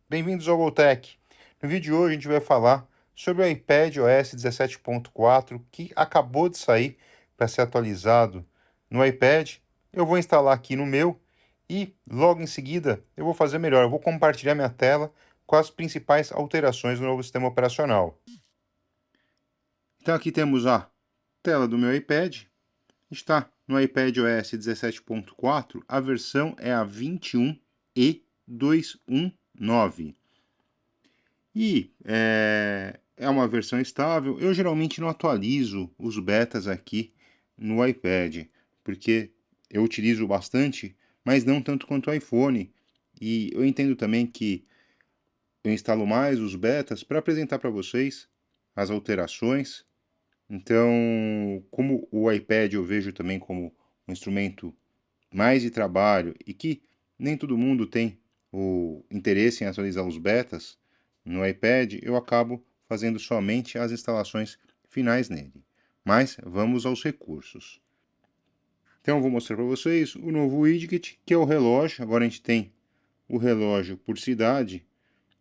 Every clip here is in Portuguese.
Bem-vindos ao GoTech. No vídeo de hoje a gente vai falar sobre o iPadOS 17.4 que acabou de sair para ser atualizado no iPad. Eu vou instalar aqui no meu e logo em seguida eu vou fazer melhor. Eu vou compartilhar minha tela com as principais alterações do novo sistema operacional. Então aqui temos a tela do meu iPad. Está no iPadOS 17.4, a versão é a 21E219. E é uma versão estável. Eu geralmente não atualizo os betas aqui no iPad, porque eu utilizo bastante, mas não tanto quanto o iPhone. E eu entendo também que eu instalo mais os betas para apresentar para vocês as alterações. Então, como o iPad eu vejo também como um instrumento mais de trabalho e que nem todo mundo tem o interesse em atualizar os betas no iPad, eu acabo fazendo somente as instalações finais nele. Mas vamos aos recursos. Então eu vou mostrar para vocês o novo widget, que é o relógio. Agora a gente tem o relógio por cidade.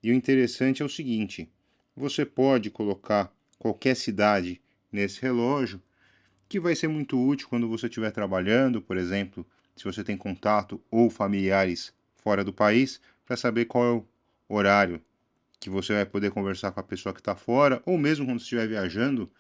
E o interessante é o seguinte, você pode colocar qualquer cidade nesse relógio, que vai ser muito útil quando você estiver trabalhando, por exemplo, se você tem contato ou familiares fora do país, para saber qual é o horário que você vai poder conversar com a pessoa que está fora, ou mesmo quando estiver viajando,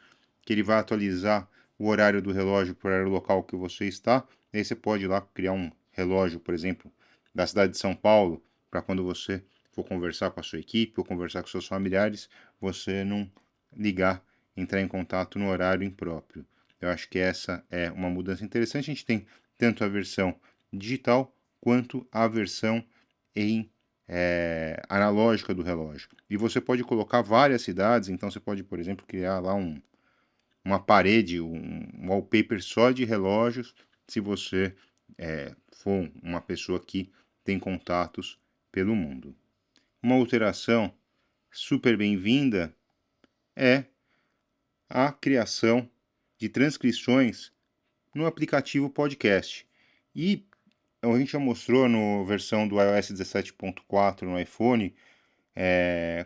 que ele vai atualizar o horário do relógio para o horário local que você está. E aí você pode ir lá criar um relógio, por exemplo, da cidade de São Paulo, para quando você for conversar com a sua equipe ou conversar com seus familiares, você não ligar, entrar em contato no horário impróprio. Eu acho que essa é uma mudança interessante. A gente tem tanto a versão digital quanto a versão em analógica do relógio. E você pode colocar várias cidades, então você pode, por exemplo, criar lá uma parede, um wallpaper só de relógios, se você for uma pessoa que tem contatos pelo mundo. Uma alteração super bem-vinda é a criação de transcrições no aplicativo podcast. E a gente já mostrou na versão do iOS 17.4 no iPhone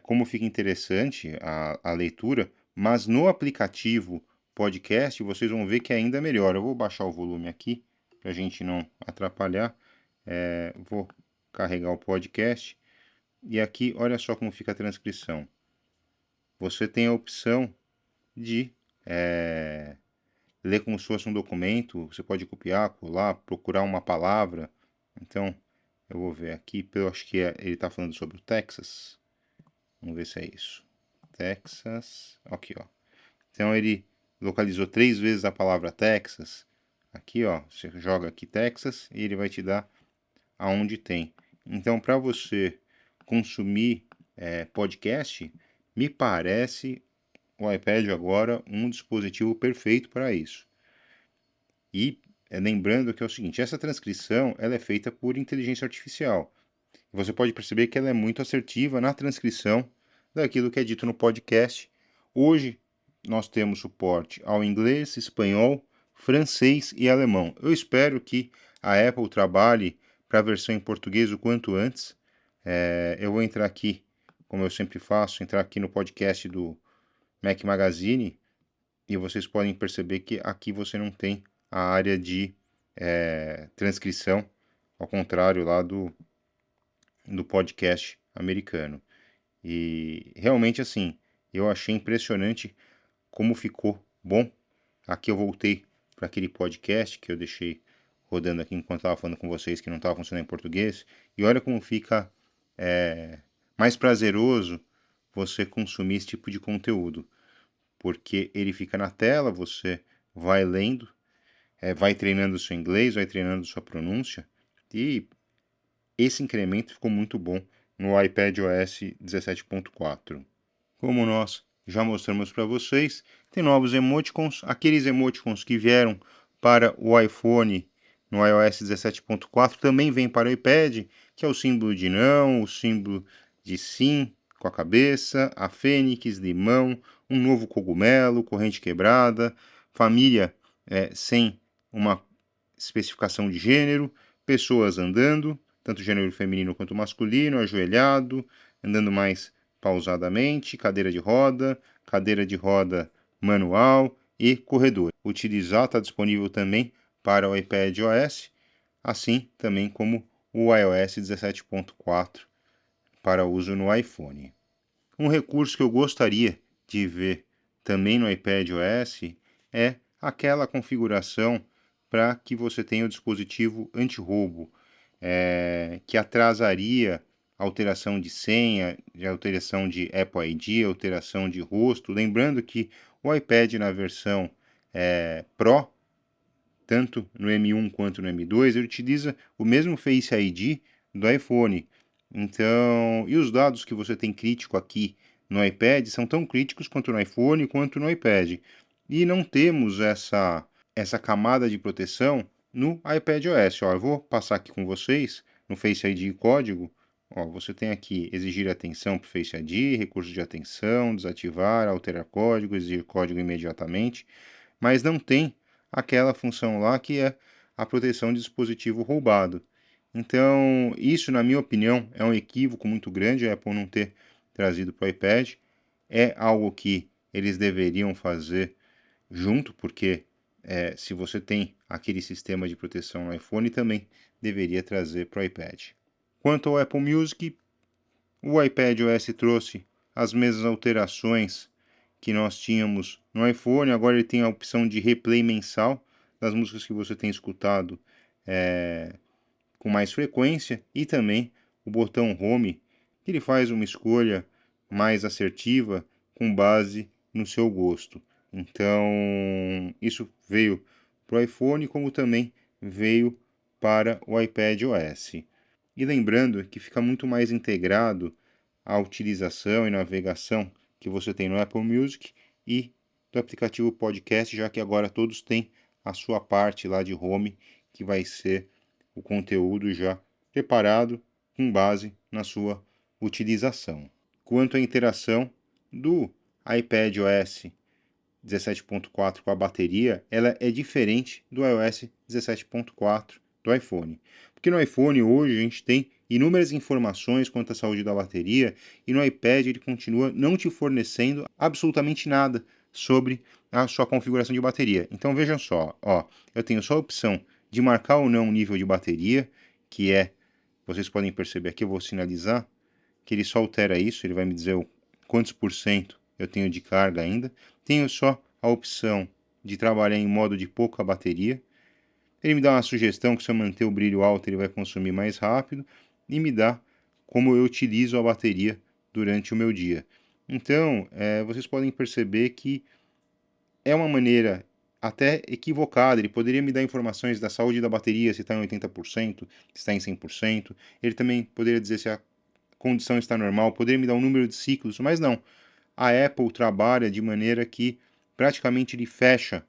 como fica interessante a leitura, mas no aplicativo podcast vocês vão ver que é ainda melhor. Eu vou baixar o volume aqui para a gente não atrapalhar. Vou carregar o podcast e aqui olha só como fica a transcrição. Você tem a opção de ler como se fosse um documento, você pode copiar, colar, procurar uma palavra. Então, eu vou ver aqui, eu acho que ele está falando sobre o Texas. Vamos ver se é isso. Texas, aqui ó. Então ele localizou 3 vezes a palavra Texas. Aqui ó, você joga aqui Texas e ele vai te dar aonde tem. Então para você consumir podcast, me parece o iPad agora um dispositivo perfeito para isso. E lembrando que é o seguinte, essa transcrição ela é feita por inteligência artificial. Você pode perceber que ela é muito assertiva na transcrição daquilo que é dito no podcast. Hoje nós temos suporte ao inglês, espanhol, francês e alemão. Eu espero que a Apple trabalhe para a versão em português o quanto antes. Eu vou entrar aqui, como eu sempre faço, entrar aqui no podcast do Mac Magazine e vocês podem perceber que aqui você não tem a área de transcrição, ao contrário lá do podcast americano. E realmente assim, eu achei impressionante como ficou bom. Aqui eu voltei para aquele podcast que eu deixei rodando aqui enquanto estava falando com vocês que não estava funcionando em português. E olha como fica mais prazeroso você consumir esse tipo de conteúdo. Porque ele fica na tela, você vai lendo, vai treinando o seu inglês, vai treinando sua pronúncia. E esse incremento ficou muito bom no iPadOS 17.4. Como nós já mostramos para vocês, tem novos emoticons, aqueles emoticons que vieram para o iPhone no iOS 17.4 também vem para o iPad, que é o símbolo de não, o símbolo de sim com a cabeça, a fênix, limão, um novo cogumelo, corrente quebrada, família sem uma especificação de gênero, pessoas andando, tanto gênero feminino quanto masculino, ajoelhado, andando mais pausadamente, cadeira de roda manual e corredor. Utilizar está disponível também para o iPad OS, assim também como o iOS 17.4 para uso no iPhone. Um recurso que eu gostaria de ver também no iPad OS é aquela configuração para que você tenha o dispositivo anti-roubo, que atrasaria a alteração de senha, a alteração de Apple ID, a alteração de rosto. Lembrando que o iPad na versão Pro, tanto no M1 quanto no M2, ele utiliza o mesmo Face ID do iPhone. Então, e os dados que você tem crítico aqui no iPad são tão críticos quanto no iPhone quanto no iPad. E não temos essa camada de proteção no iPad OS. Ó, eu vou passar aqui com vocês no Face ID e código. Ó, você tem aqui exigir atenção para o Face ID, recurso de atenção, desativar, alterar código, exigir código imediatamente, mas não tem aquela função lá que é a proteção de dispositivo roubado. Então, isso, na minha opinião, é um equívoco muito grande a Apple não ter trazido para o iPad. É algo que eles deveriam fazer junto, porque se você tem aquele sistema de proteção no iPhone, também deveria trazer para o iPad. Quanto ao Apple Music, o iPad OS trouxe as mesmas alterações que nós tínhamos no iPhone. Agora ele tem a opção de replay mensal das músicas que você tem escutado com mais frequência, e também o botão Home, que ele faz uma escolha mais assertiva com base no seu gosto. Então, isso veio para o iPhone, como também veio para o iPad OS. E lembrando que fica muito mais integrado a utilização e navegação que você tem no Apple Music e do aplicativo Podcast, já que agora todos têm a sua parte lá de home, que vai ser o conteúdo já preparado com base na sua utilização. Quanto à interação do iPad OS 17.4 com a bateria, ela é diferente do iOS 17.4 do iPhone. Porque no iPhone hoje a gente tem inúmeras informações quanto à saúde da bateria, e no iPad ele continua não te fornecendo absolutamente nada sobre a sua configuração de bateria. Então vejam só, ó, eu tenho só a opção de marcar ou não o nível de bateria, que vocês podem perceber aqui, eu vou sinalizar, que ele só altera isso, ele vai me dizer quantos por cento eu tenho de carga ainda. Tenho só a opção de trabalhar em modo de pouca bateria. Ele me dá uma sugestão que se eu manter o brilho alto ele vai consumir mais rápido, e me dá como eu utilizo a bateria durante o meu dia. Então, vocês podem perceber que é uma maneira até equivocada. Ele poderia me dar informações da saúde da bateria, se está em 80%, se está em 100%. Ele também poderia dizer se a condição está normal, poderia me dar um número de ciclos, mas não. A Apple trabalha de maneira que praticamente ele fecha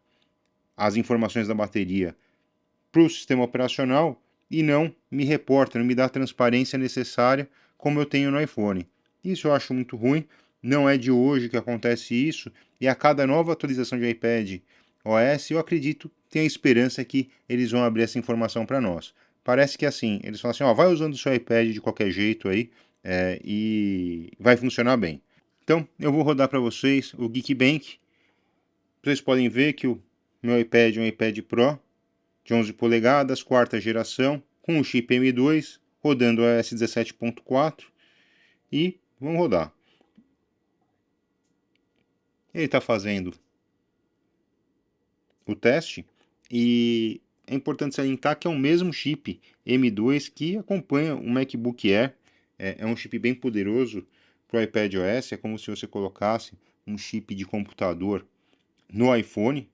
as informações da bateria para o sistema operacional e não me reporta, não me dá a transparência necessária como eu tenho no iPhone. Isso eu acho muito ruim, não é de hoje que acontece isso, e a cada nova atualização de iPad OS, eu acredito, tem a esperança que eles vão abrir essa informação para nós. Parece que assim, eles falam assim, ó, vai usando o seu iPad de qualquer jeito aí, e vai funcionar bem. Então, eu vou rodar para vocês o Geekbench. Vocês podem ver que o meu iPad é um iPad Pro de 11 polegadas, quarta geração, com o chip M2, rodando a iOS 17.4, e vamos rodar. Ele está fazendo o teste, e é importante salientar que é o mesmo chip M2 que acompanha o MacBook Air. É um chip bem poderoso para o iPad OS, é como se você colocasse um chip de computador no iPhone,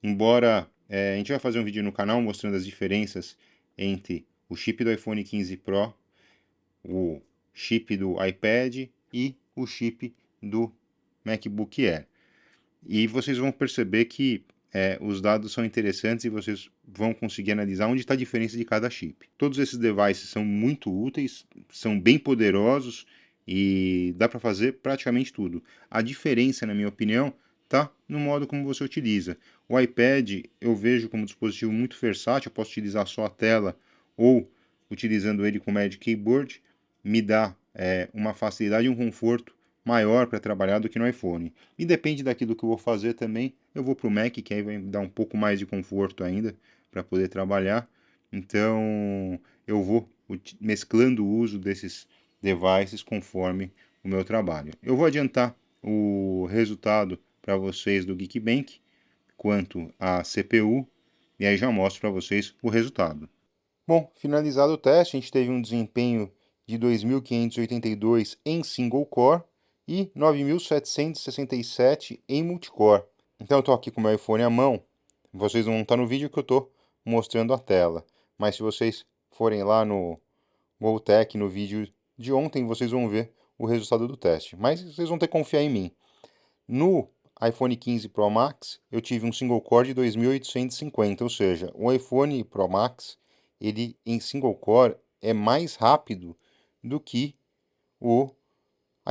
embora a gente vai fazer um vídeo no canal mostrando as diferenças entre o chip do iPhone 15 Pro, o chip do iPad e o chip do MacBook Air. E vocês vão perceber que os dados são interessantes e vocês vão conseguir analisar onde está a diferença de cada chip. Todos esses devices são muito úteis, são bem poderosos e dá para fazer praticamente tudo. A diferença, na minha opinião, está no modo como você utiliza. O iPad eu vejo como um dispositivo muito versátil, eu posso utilizar só a tela ou utilizando ele com o Magic Keyboard, me dá uma facilidade e um conforto maior para trabalhar do que no iPhone. E depende daquilo que eu vou fazer também, eu vou para o Mac, que aí vai me dar um pouco mais de conforto ainda para poder trabalhar. Então eu vou mesclando o uso desses devices conforme o meu trabalho. Eu vou adiantar o resultado para vocês do Geekbench quanto à CPU e aí já mostro para vocês o resultado. Bom, finalizado o teste, a gente teve um desempenho de 2.582 em single core e 9.767 em multicore. Então eu estou aqui com o meu iPhone à mão, vocês não estão no vídeo que eu estou mostrando a tela, mas se vocês forem lá no GoTech, no vídeo de ontem, vocês vão ver o resultado do teste. Mas vocês vão ter que confiar em mim. No iPhone 15 Pro Max, eu tive um single core de 2.850, ou seja, o iPhone Pro Max, ele em single core é mais rápido do que o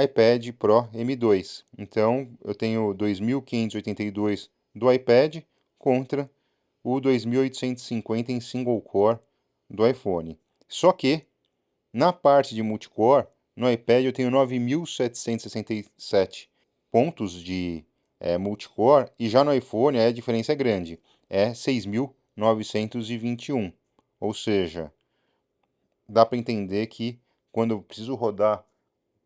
iPad Pro M2. Então, eu tenho 2.582 do iPad contra o 2.850 em single core do iPhone. Só que, na parte de multicore, no iPad eu tenho 9.767 pontos de multicore, e já no iPhone a diferença é grande, é 6.921. Ou seja, dá para entender que quando eu preciso rodar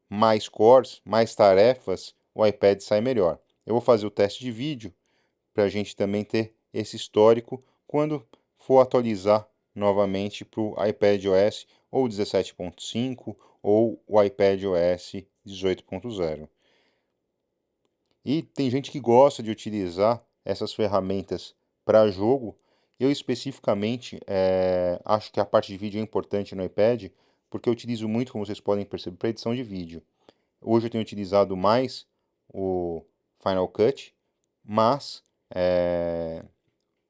mais cores, mais tarefas, o iPad sai melhor. Eu vou fazer o teste de vídeo para a gente também ter esse histórico quando for atualizar novamente para o iPadOS ou 17.5 ou o iPadOS 18.0. E tem gente que gosta de utilizar essas ferramentas para jogo. Eu especificamente acho que a parte de vídeo é importante no iPad, porque eu utilizo muito, como vocês podem perceber, para edição de vídeo. Hoje eu tenho utilizado mais o Final Cut, mas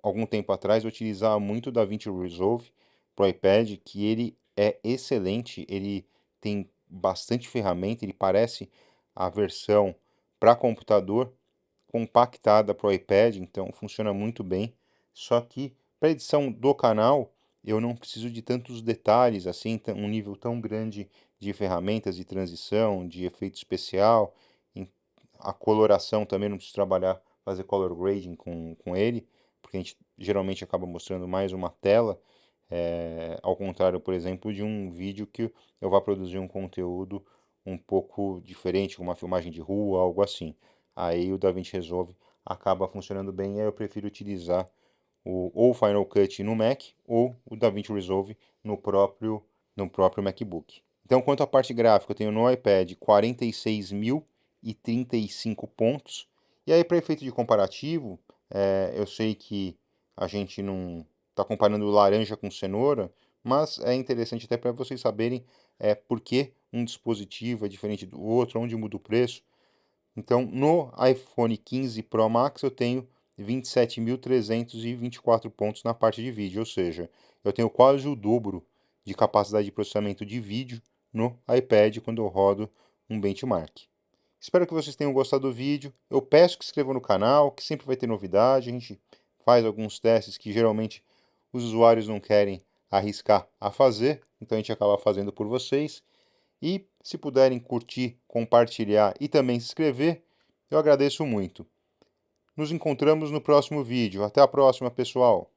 algum tempo atrás eu utilizava muito o DaVinci Resolve para o iPad, que ele é excelente, ele tem bastante ferramenta, ele parece a versão para computador compactada para o iPad, então funciona muito bem. Só que para edição do canal eu não preciso de tantos detalhes assim, um nível tão grande de ferramentas de transição, de efeito especial, a coloração também não preciso trabalhar, fazer color grading com ele, porque a gente geralmente acaba mostrando mais uma tela, ao contrário, por exemplo, de um vídeo que eu vá produzir um conteúdo um pouco diferente, uma filmagem de rua, algo assim. Aí o DaVinci Resolve acaba funcionando bem, e aí eu prefiro utilizar ou o Final Cut no Mac ou o DaVinci Resolve no próprio MacBook. Então, quanto à parte gráfica, eu tenho no iPad 46.035 pontos. E aí, para efeito de comparativo, eu sei que a gente não está comparando laranja com cenoura, mas é interessante até para vocês saberem por que um dispositivo é diferente do outro, onde muda o preço. Então, no iPhone 15 Pro Max eu tenho 27.324 pontos na parte de vídeo, ou seja, eu tenho quase o dobro de capacidade de processamento de vídeo no iPad quando eu rodo um benchmark. Espero que vocês tenham gostado do vídeo. Eu peço que se inscrevam no canal, que sempre vai ter novidade. A gente faz alguns testes que geralmente os usuários não querem arriscar a fazer, então a gente acaba fazendo por vocês. E se puderem curtir, compartilhar e também se inscrever, eu agradeço muito. Nos encontramos no próximo vídeo. Até a próxima, pessoal!